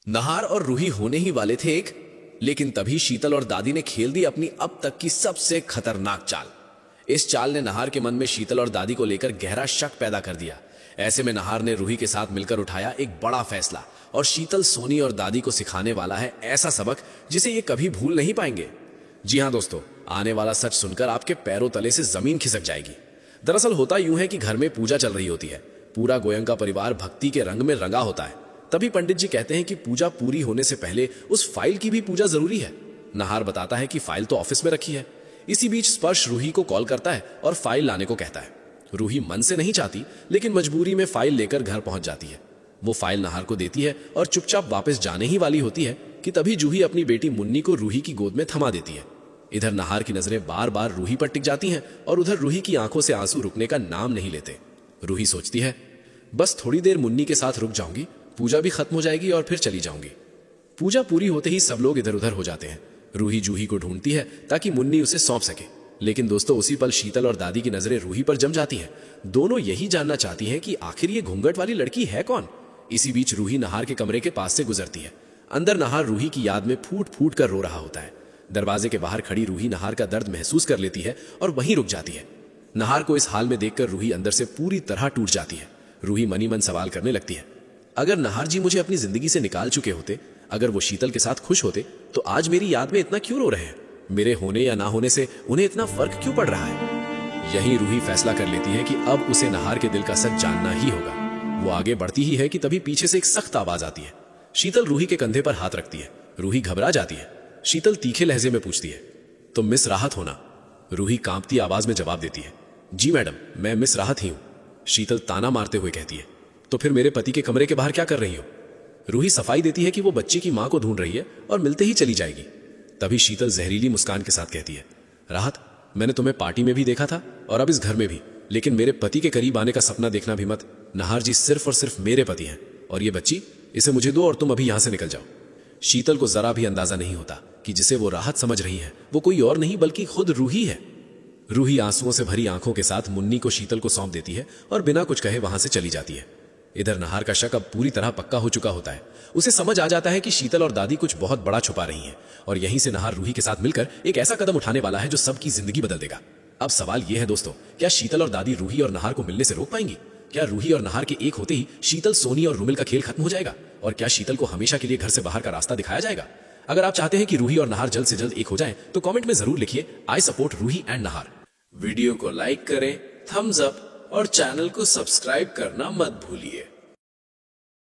नहार और रूही होने ही वाले थे एक, लेकिन तभी शीतल और दादी ने खेल दी अपनी अब तक की सबसे खतरनाक चाल। इस चाल ने नहार के मन में शीतल और दादी को लेकर गहरा शक पैदा कर दिया। ऐसे में नहार ने रूही के साथ मिलकर उठाया एक बड़ा फैसला, और शीतल, सोनी और दादी को सिखाने वाला है ऐसा सबक जिसे ये कभी भूल नहीं पाएंगे। जी हाँ दोस्तों, आने वाला सच सुनकर आपके पैरों तले से जमीन खिसक जाएगी। दरअसल होता यूं है कि घर में पूजा चल रही होती है। पूरा गोयंका परिवार भक्ति के रंग में रंगा होता है। तभी पंडित जी कहते हैं कि पूजा पूरी होने से पहले उस फाइल की भी पूजा जरूरी है। नहार बताता है कि फाइल तो ऑफिस में रखी है। इसी बीच स्पर्श रूही को कॉल करता है और फाइल लाने को कहता है। रूही मन से नहीं चाहती, लेकिन मजबूरी में फाइल लेकर घर पहुंच जाती है। वो फाइल नहार को देती है और चुपचाप वापस जाने ही वाली होती है कि तभी जूही अपनी बेटी मुन्नी को रूही की गोद में थमा देती है। इधर नहार की नजरें बार बार रूही पर टिक जाती हैं और उधर रूही की आंखों से आंसू रुकने का नाम नहीं लेते। रूही सोचती है, बस थोड़ी देर मुन्नी के साथ रुक जाऊंगी, पूजा भी खत्म हो जाएगी और फिर चली जाऊंगी। पूजा पूरी होते ही सब लोग इधर उधर हो जाते हैं। रूही जूही को ढूंढती है ताकि मुन्नी उसे सौंप सके, लेकिन दोस्तों उसी पल शीतल और दादी की नजरें रूही पर जम जाती हैं। दोनों यही जानना चाहती हैं कि आखिर ये घूंघट वाली लड़की है कौन। इसी बीच रूही नहार के कमरे के पास से गुजरती है। अंदर नहार रूही की याद में फूट फूट कर रो रहा होता है। दरवाजे के बाहर खड़ी रूही नहार का दर्द महसूस कर लेती है और वहीं रुक जाती है। नहार को इस हाल में देखकर रूही अंदर से पूरी तरह टूट जाती है। रूही मनी मन सवाल करने लगती है, अगर नहार जी मुझे अपनी जिंदगी से निकाल चुके होते, अगर वो शीतल के साथ खुश होते, तो आज मेरी याद में इतना क्यों रो रहे हैं? मेरे होने या ना होने से उन्हें इतना फर्क क्यों पड़ रहा है? यही रूही फैसला कर लेती है कि अब उसे नहार के दिल का सच जानना ही होगा। वो आगे बढ़ती ही है कि तभी पीछे से एक सख्त आवाज आती है। शीतल रूही के कंधे पर हाथ रखती है। रूही घबरा जाती है। शीतल तीखे लहजे में पूछती है, तुम मिस राहत हो ना? रूही कांपती आवाज में जवाब देती है, जी मैडम, मैं मिस राहत ही हूं। शीतल ताना मारते हुए कहती है, तो फिर मेरे पति के कमरे के बाहर क्या कर रही हो? रूही सफाई देती है कि वो बच्ची की मां को ढूंढ रही है और मिलते ही चली जाएगी। तभी शीतल जहरीली मुस्कान के साथ कहती है, राहत, मैंने तुम्हें पार्टी में भी देखा था और अब इस घर में भी, लेकिन मेरे पति के करीब आने का सपना देखना भी मत। नहार जी सिर्फ और सिर्फ मेरे पति हैं, और ये बच्ची, इसे मुझे दो और तुम अभी यहां से निकल जाओ। शीतल को जरा भी अंदाजा नहीं होता कि जिसे वो राहत समझ रही है वो कोई और नहीं बल्कि खुद रूही है। रूही आंसुओं से भरी आंखों के साथ मुन्नी को शीतल को सौंप देती है और बिना कुछ कहे वहां से चली जाती है। इधर नहार का शक अब पूरी तरह पक्का हो चुका होता है। उसे समझ आ जाता है कि शीतल और दादी कुछ बहुत बड़ा छुपा रही हैं, और यहीं से नहार रूही के साथ मिलकर एक ऐसा कदम उठाने वाला है जो सबकी जिंदगी बदल देगा। अब सवाल यह है दोस्तों, क्या शीतल और दादी रूही और नहार को मिलने से रोक पाएंगी? क्या रूही और नहार के एक होते ही शीतल, सोनी और रुमिल का खेल खत्म हो जाएगा? और क्या शीतल को हमेशा के लिए घर से बाहर का रास्ता दिखाया जाएगा? अगर आप चाहते हैं कि रूही और नहार जल्द से जल्द एक हो जाएं, तो कमेंट में जरूर लिखिए, I support Ruhi and Nahar. Video को लाइक करें, थम्स अप और चैनल को सब्सक्राइब करना मत भूलिए।